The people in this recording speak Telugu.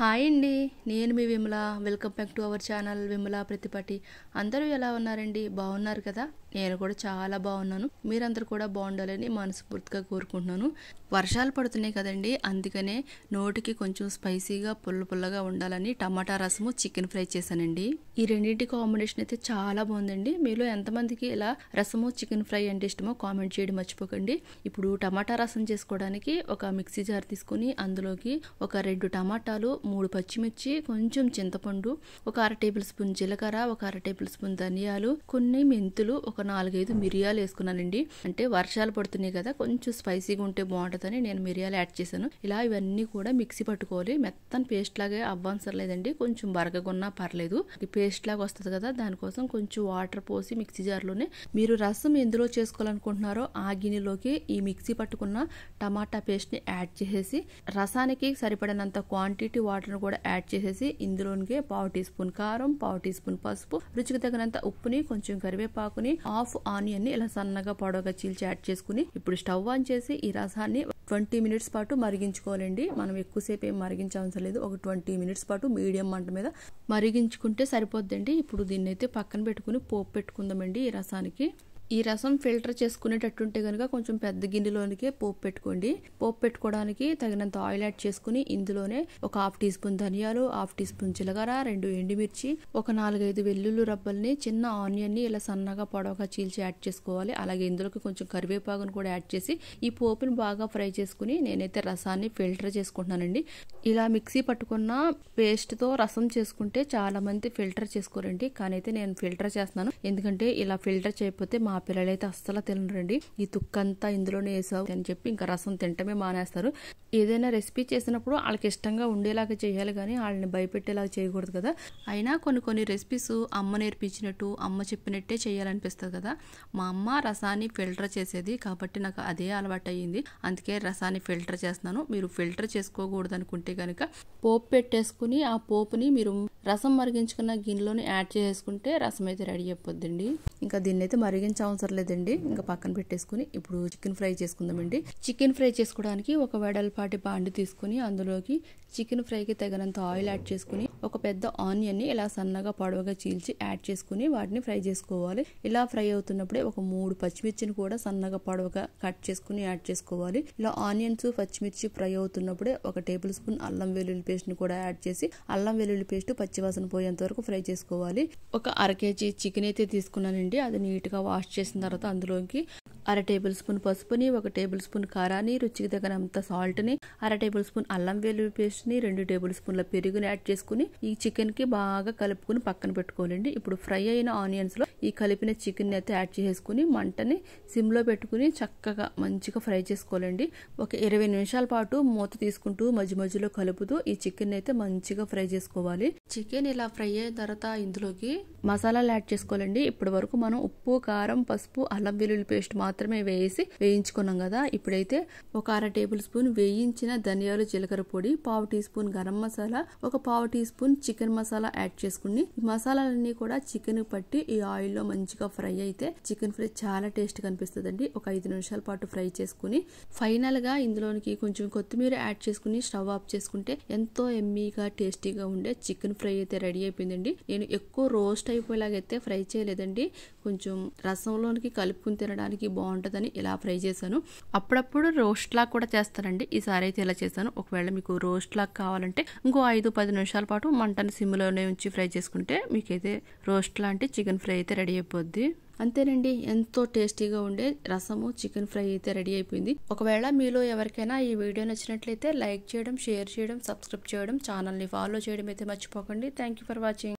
హాయ్ అండి. నేను మీ Vimala. Welcome back to our channel Vimala Prathipati. అందరూ ఎలా ఉన్నారండి? బాగున్నారు కదా? నేను కూడా చాలా బాగున్నాను. మీరందరూ కూడా బాగుండాలని మనస్ఫూర్తిగా కోరుకుంటున్నాను. వర్షాలు పడుతున్నాయి కదండి, అందుకనే నోటికి కొంచెం స్పైసీగా పుల్లగా ఉండాలని టమాటా రసము చికెన్ ఫ్రై చేశానండి. ఈ రెండింటి కాంబినేషన్ అయితే చాలా బాగుందండి. మీలో ఎంతమందికి ఇలా రసము చికెన్ ఫ్రై అంటే ఇష్టమో కామెంట్ చేయడం మర్చిపోకండి. ఇప్పుడు టమాటా రసం చేసుకోవడానికి ఒక మిక్సీ జార్ తీసుకుని అందులోకి ఒక 2 టమాటాలు, 3 పచ్చిమిర్చి, కొంచెం చింతపండు, ఒక 1/2 టేబుల్ స్పూన్ జీలకర్ర, ఒక 1/2 టేబుల్ స్పూన్ ధనియాలు, కొన్ని మెంతులు, ఒక 4-5 మిరియాలు వేసుకున్నానండి. అంటే వర్షాలు పడుతున్నాయి కదా, కొంచెం స్పైసీగా ఉంటే బాగుంటుందని నేను మిరియాలు యాడ్ చేశాను. ఇలా ఇవన్నీ కూడా మిక్సీ పట్టుకోవాలి. మెత్తని పేస్ట్ లాగా అవ్వసరం లేదండి, కొంచెం బరగగున్నా పర్లేదు. ఈ పేస్ట్ లాగా వస్తుంది కదా, దానికోసం కొంచెం వాటర్ పోసి మిక్సీ జార్లోనే మీరు రసం ఎందులో చేసుకోవాలనుకుంటున్నారో ఆ గిన్నెలోకి ఈ మిక్సీ పట్టుకున్న టమాటా పేస్ట్ ని యాడ్ చేసేసి రసానికి సరిపడినంత క్వాంటిటీ వాటర్ కూడా యాడ్ చేసేసి ఇందులోనికి 1/2 టీ స్పూన్ కారం, 1/2 టీ స్పూన్ పసుపు, రుచికి తగినంత ఉప్పుని, కొంచెం కరివేపాకుని, హాఫ్ ఆనియన్ ని ఇలా సన్నగా పొడవుగా చీల్చి యాడ్ చేసుకుని ఇప్పుడు స్టవ్ ఆన్ చేసి ఈ రసాన్ని 20 మినిట్స్ పాటు మరిగించుకోవాలండి. మనం ఎక్కువసేపు ఏం మరిగించవసరం లేదు. ఒక 20 మినిట్స్ పాటు మీడియం మంట మీద మరిగించుకుంటే సరిపోద్దండి. ఇప్పుడు దీన్ని అయితే పక్కన పెట్టుకుని పోపు పెట్టుకుందామండి. ఈ రసానికి ఈ రసం ఫిల్టర్ చేసుకునేటట్టుంటే కనుక కొంచెం పెద్ద గిన్నెలోనికే పోపు పెట్టుకోండి. పోపు పెట్టుకోవడానికి తగినంత ఆయిల్ యాడ్ చేసుకుని ఇందులోనే ఒక 1/2 టీ స్పూన్ ధనియాలు, 1/2 టీ స్పూన్ జీలకర్ర, 2 ఎండుమిర్చి, ఒక 4-5 వెల్లుల్లి రబ్బల్ని, చిన్న ఆనియన్ ని ఇలా సన్నగా పొడవుగా చీల్చి యాడ్ చేసుకోవాలి. అలాగే ఇందులోకి కొంచెం కరివేపాకును కూడా యాడ్ చేసి ఈ పోపుని బాగా ఫ్రై చేసుకుని నేనైతే రసాన్ని ఫిల్టర్ చేసుకుంటున్నానండి. ఇలా మిక్సీ పట్టుకున్న పేస్ట్ తో రసం చేసుకుంటే చాలా మంది ఫిల్టర్ చేసుకోరండి, కానీ అయితే నేను ఫిల్టర్ చేస్తున్నాను. ఎందుకంటే ఇలా ఫిల్టర్ చేయకపోతే మా పిల్లలైతే అస్సలు తినరండి. ఈ తుక్కంతా ఇందులోనే వేసావు అని చెప్పి ఇంకా రసం తింటమే మానేస్తారు. ఏదైనా రెసిపీ చేసినప్పుడు వాళ్ళకి ఇష్టంగా ఉండేలాగా చేయాలి, కానీ వాళ్ళని భయపెట్టేలాగా చేయకూడదు కదా. అయినా కొన్ని రెసిపీస్ అమ్మ నేర్పించినట్టు, అమ్మ చెప్పినట్టే చేయాలనిపిస్తుంది కదా. మా అమ్మ రసాన్ని ఫిల్టర్ చేసేది కాబట్టి నాకు అదే అలవాటు అయ్యింది. అందుకే రసాన్ని ఫిల్టర్ చేస్తున్నాను. మీరు ఫిల్టర్ చేసుకోకూడదు అనుకుంటే కనుక పోపు పెట్టేసుకుని ఆ పోపుని మీరు రసం మరిగించుకున్న గిన్నెలోని యాడ్ చేసుకుంటే రసం అయితే రెడీ అయిపోద్దండి. ఇంకా దీన్ని అయితే మరిగించవసరం లేదండి. ఇంకా పక్కన పెట్టేసుకుని ఇప్పుడు చికెన్ ఫ్రై చేసుకుందామండి. చికెన్ ఫ్రై చేసుకోవడానికి ఒక వెడల్పాటి బాండి తీసుకుని అందులోకి చికెన్ ఫ్రైకి తగినంత ఆయిల్ యాడ్ చేసుకుని ఒక పెద్ద ఆనియన్ ని ఇలా సన్నగా పొడవుగా చీల్చి యాడ్ చేసుకుని వాటిని ఫ్రై చేసుకోవాలి. ఇలా ఫ్రై అవుతున్నప్పుడే ఒక 3 పచ్చిమిర్చిని కూడా సన్నగా పొడవుగా కట్ చేసుకుని యాడ్ చేసుకోవాలి. ఇలా ఆనియన్స్, పచ్చిమిర్చి ఫ్రై అవుతున్నప్పుడే ఒక టేబుల్ స్పూన్ అల్లం వెల్లుల్లి పేస్ట్ ని కూడా యాడ్ చేసి అల్లం వెల్లుల్లి పేస్ట్ పచ్చివాసన పోయేంత వరకు ఫ్రై చేసుకోవాలి. ఒక 1/2 కేజీ చికెన్ అయితే తీసుకున్నానండి. అది నీట్ గా వాష్ చేసిన తర్వాత అందులోకి 1/2 టేబుల్ స్పూన్ పసుపుని, 1 టేబుల్ స్పూన్ కారాన్ని, రుచికి తగినంత సాల్ట్ ని, 1/2 టేబుల్ స్పూన్ అల్లం వెల్లుల్లి పేస్ట్ ని, 2 టేబుల్ స్పూన్ల పెరుగుని యాడ్ చేసుకుని ఈ చికెన్ కి బాగా కలుపుకుని పక్కన పెట్టుకోవాలండి. ఇప్పుడు ఫ్రై అయిన ఆనియన్స్ లో ఈ కలిపిన చికెన్ అయితే యాడ్ చేసుకుని మంటని సిమ్ లో పెట్టుకుని చక్కగా మంచిగా ఫ్రై చేసుకోవాలండి. ఒక 20 నిమిషాల పాటు మూత తీసుకుంటూ మధ్యలో కలుపుతూ ఈ చికెన్ అయితే మంచిగా ఫ్రై చేసుకోవాలి. చికెన్ ఇలా ఫ్రై అయిన తర్వాత ఇందులోకి మసాలాలు యాడ్ చేసుకోవాలండి. ఇప్పటి వరకు మనం ఉప్పు, కారం, పసుపు, అల్లం వెల్లుల్లి పేస్ట్ మాత్రమే వేసి వేయించుకున్నాం కదా. ఇప్పుడైతే ఒక 1/2 టేబుల్ స్పూన్ వేయించిన ధనియాలు, జీలకర్ర పొడి, 1/2 టీ స్పూన్ గరం మసాలా, ఒక 1/2 teaspoon chicken masala add చేసుకుని ఈ మసాలాలన్నీ కూడా చికెన్ పట్టి ఈ ఆయిల్ లో మంచిగా ఫ్రై అయితే చికెన్ ఫ్రై చాలా టేస్ట్ కనిపిస్తుందండి. ఒక 5 నిమిషాల పాటు ఫ్రై చేసుకుని ఫైనల్ గా ఇందులోనికి కొంచెం కొత్తిమీర యాడ్ చేసుకుని స్టవ్ ఆఫ్ చేసుకుంటే ఎంతో ఎమ్మీగా టేస్టీగా ఉండే చికెన్ ఫ్రై అయితే రెడీ అయిపోయిందండి. నేను ఎక్కువ రోస్ట్ అయిపోయేలాగైతే ఫ్రై చేయలేదండి, కొంచెం రసంలోనికి కలుపుకుని తినడానికి బాగుంటుందని ఇలా ఫ్రై చేశాను. అప్పుడప్పుడు రోస్ట్ లాగా కూడా చేస్తానండి, ఈసారి అయితే ఇలా చేశాను. ఒకవేళ మీకు రోస్ట్ లాగా కావాలంటే ఇంకో 5-10 నిమిషాల పాటు మంటని సిమ్లోనే ఉంచి ఫ్రై చేసుకుంటే మీకైతే రోస్ట్ లాంటి చికెన్ ఫ్రై అయితే రెడీ అయిపోద్ది. అంతేనండి, ఎంతో టేస్టీగా ఉండే రసము చికెన్ ఫ్రై అయితే రెడీ అయిపోయింది. ఒకవేళ మీలో ఎవరికైనా ఈ వీడియో నచ్చినట్లయితే లైక్ చేయడం, షేర్ చేయడం, సబ్స్క్రైబ్ చేయడం, ఛానల్ని ఫాలో చేయడం అయితే మర్చిపోకండి. Thank you for watching.